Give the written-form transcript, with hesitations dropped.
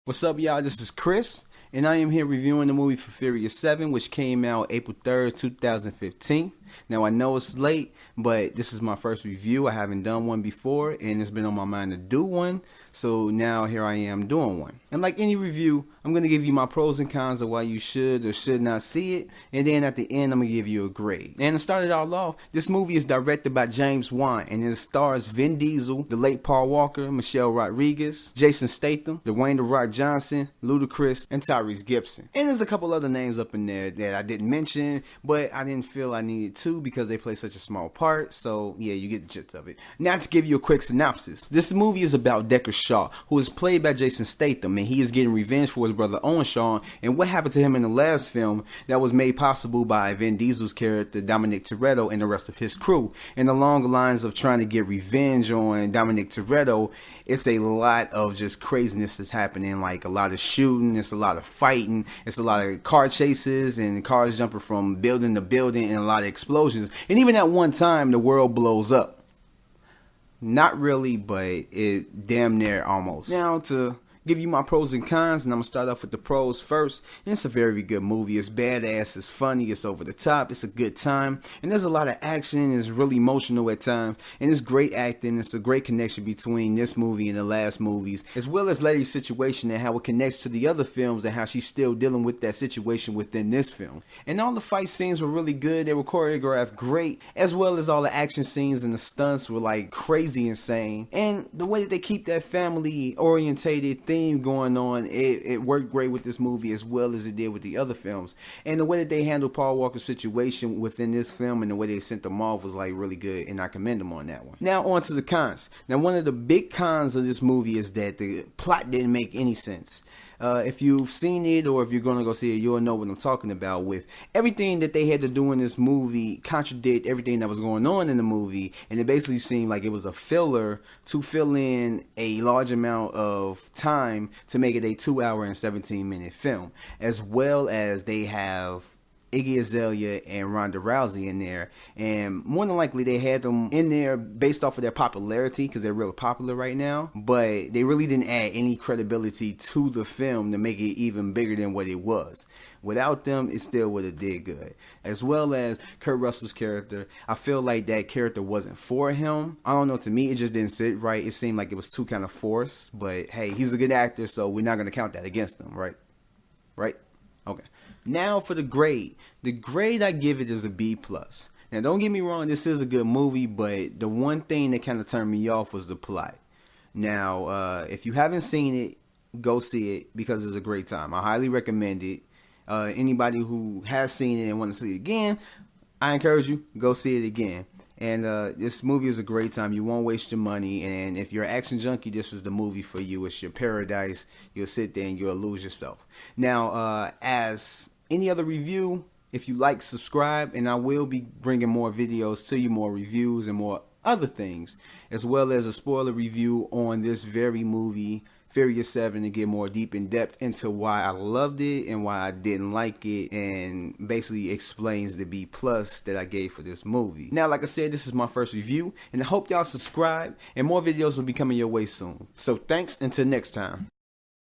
What's up, y'all? This is Chris, and I am here reviewing the movie for Furious 7, which came out April 3rd, 2015. Now, I know it's late, but this is my first review. I haven't done one before, and it's been on my mind to do one, so now here I am doing one. And like any review, I'm going to give you my pros and cons of why you should or should not see it, and then at the end, I'm going to give you a grade. And to start it all off, this movie is directed by James Wan, and it stars Vin Diesel, the late Paul Walker, Michelle Rodriguez, Jason Statham, Dwayne "The Rock" Johnson, Ludacris, and Tyrese Gibson. And there's a couple other names up in there that I didn't mention, but I didn't feel I needed to because they play such a small part, so yeah, you get the gist of it. Now to give you a quick synopsis. This movie is about Decker Shaw, who is played by Jason Statham, and he is getting revenge for his brother Owen Shaw and what happened to him in the last film that was made possible by Vin Diesel's character Dominic Toretto and the rest of his crew. And along the lines of trying to get revenge on Dominic Toretto, it's a lot of just craziness that's happening, like a lot of shooting, it's a lot of fighting, it's a lot of car chases and cars jumping from building to building and a lot of explosions. And even at one time, the world blows up. Not really, but it damn near almost. Now to give you my pros and cons, and I'm gonna start off with the pros first. And it's a very good movie. It's badass, it's funny, it's over the top, it's a good time, and there's a lot of action. It's really emotional at times, and it's great acting. It's a great connection between this movie and the last movies, as well as Letty's situation and how it connects to the other films and how she's still dealing with that situation within this film. And all the fight scenes were really good. They were choreographed great, as well as all the action scenes and the stunts were like crazy insane. And the way that they keep that family orientated thing going on, it worked great with this movie as well as it did with the other films. And the way that they handled Paul Walker's situation within this film and the way they sent them off was like really good, and I commend them on that one. Now on to the cons. Now one of the big cons of this movie is that the plot didn't make any sense. If you've seen it or if you're going to go see it, you'll know what I'm talking about. With everything that they had to do in this movie contradict everything that was going on in the movie, and it basically seemed like it was a filler to fill in a large amount of time to make it a 2-hour and 17-minute film, as well as they have Iggy Azalea and Ronda Rousey in there, and more than likely they had them in there based off of their popularity because they're really popular right now, but they really didn't add any credibility to the film to make it even bigger than what it was. Without them, it still would have did good. As well as Kurt Russell's character, I feel like that character wasn't for him. I don't know, to me it just didn't sit right. It seemed like it was too kind of forced, but hey, he's a good actor, so we're not going to count that against him, right? Okay. Now for the grade. The grade I give it is a B+. Now don't get me wrong, this is a good movie, but the one thing that kind of turned me off was the plot. Now, if you haven't seen it, go see it because it's a great time. I highly recommend it. Anybody who has seen it and want to see it again, I encourage you, go see it again. And this movie is a great time. You won't waste your money. And if you're an action junkie, this is the movie for you. It's your paradise. You'll sit there and you'll lose yourself. Now, as any other review, if you like, subscribe. And I will be bringing more videos to you, more reviews and more other things, as well as a spoiler review on this very movie, Furious 7, to get more deep in depth into why I loved it and why I didn't like it, and basically explains the B+ that I gave for this movie. Now, like I said, this is my first review, and I hope y'all subscribe, and more videos will be coming your way soon. So thanks, until next time.